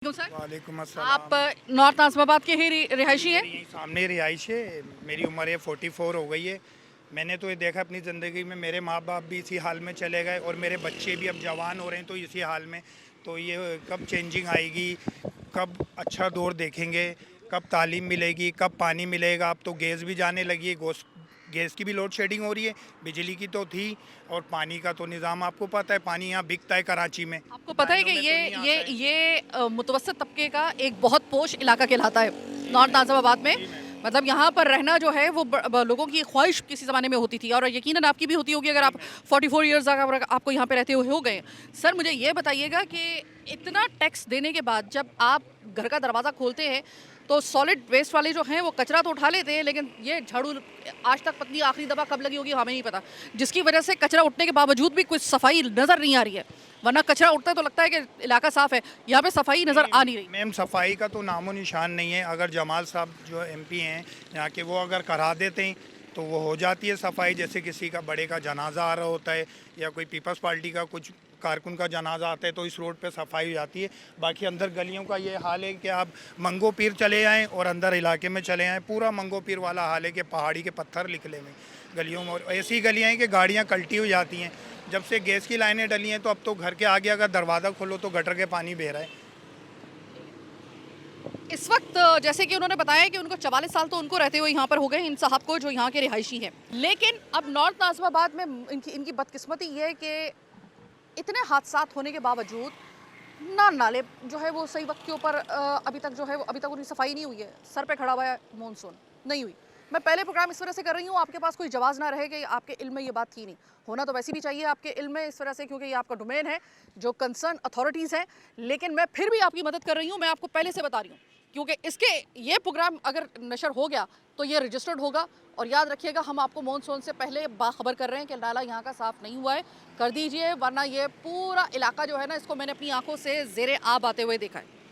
Sir, वालेकुम अस्सलाम। आप नॉर्थ नाज़िमाबाद के ही रिहायशी हैं? मेरी यहीं सामने रिहाइश है। मेरी उम्र है 44 हो गई है। मैंने तो ये देखा अपनी ज़िंदगी में, मेरे माँ बाप भी इसी हाल में चले गए और मेरे बच्चे भी अब जवान हो रहे हैं तो इसी हाल में। तो ये कब चेंजिंग आएगी, कब अच्छा दौर देखेंगे, कब तालीम मिलेगी, कब पानी मिलेगा। अब तो गैस भी जाने लगी है, गैस की भी लोड शेडिंग हो रही है। बिजली की तो थी, और पानी का तो निज़ाम आपको पता है, पानी यहाँ बिकता है कराची में, आपको पता है कि लाइनों में तो नहीं आता है। ये मुतवस्सित तबके का एक बहुत पोश इलाका कहलाता है नॉर्थ नाज़िमाबाद में। जी मैम। मतलब यहाँ पर रहना जो है वो लोगों की ख्वाहिश किसी ज़माने में होती थी, और यकीनन आपकी भी होती होगी अगर जी आप मैम। 44 ईयर्स आपको यहाँ पे रहते हुए हो गए। सर, मुझे ये बताइएगा कि इतना टैक्स देने के बाद जब आप घर का दरवाज़ा खोलते हैं तो सॉलिड वेस्ट वाले जो हैं वो कचरा तो उठा लेते हैं, लेकिन ये झाड़ू आज तक पत्नी आखिरी दफ़ा कब लगी होगी हमें नहीं पता, जिसकी वजह से कचरा उठने के बावजूद भी कुछ सफाई नज़र नहीं आ रही है। वरना कचरा उठता है तो लगता है कि इलाका साफ है, यहाँ पे सफाई नज़र आ नहीं रही। मैम, सफाई का तो नामो निशान नहीं है। अगर जमाल साहब जो एमपी हैं यहाँ के, वो अगर करा देते हैं तो वो हो जाती है सफाई। जैसे किसी का बड़े का जनाजा आ रहा होता है या कोई पीपल्स पार्टी का कुछ कारकुन का जनाजा आता है तो इस रोड पे सफाई हो जाती है। बाकी अंदर गलियों का ये हाल है कि आप मंगो पीर चले आएँ और अंदर इलाके में चले आएँ, पूरा मंगो पीर वाला हाल है कि पहाड़ी के पत्थर निकले हुए गलियों में। और ऐसी गलियाँ हैं कि गाड़ियाँ कल्टी हो जाती हैं। जब से गैस की लाइनें डली हैं तो अब तो घर के आगे अगर दरवाज़ा खोलो तो गटर के पानी बह रहा है। इस वक्त जैसे कि उन्होंने बताया कि उनको 44 साल तो उनको रहते हुए यहाँ पर हो गए, इन साहब को जो यहाँ के रिहायशी हैं। लेकिन अब नॉर्थ नाज़िमाबाद में इनकी बदकिस्मती ये है कि इतने हादसात होने के बावजूद ना नाले जो है वो सही वक्त के ऊपर अभी तक जो है वो अभी तक उनकी सफाई नहीं हुई है। सर पे खड़ा हुआ है मानसून, नहीं हुई। मैं पहले प्रोग्राम इस वजह से कर रही हूँ, आपके पास कोई जवाब ना रहे कि आपके इल्म में ये बात थी नहीं। होना तो वैसे भी चाहिए आपके इल्म में इस वजह से, क्योंकि ये आपका डोमेन है, जो कंसर्न अथॉरिटीज़ हैं। लेकिन मैं फिर भी आपकी मदद कर रही हूँ, मैं आपको पहले से बता रही हूँ, क्योंकि इसके ये प्रोग्राम अगर नशर हो गया तो ये रजिस्टर्ड होगा। और याद रखिएगा, हम आपको मानसून से पहले बाखबर कर रहे हैं कि नाला यहाँ का साफ़ नहीं हुआ है, कर दीजिए, वरना ये पूरा इलाका जो है ना, इसको मैंने अपनी आंखों से ज़ेरे आब आते हुए देखा है।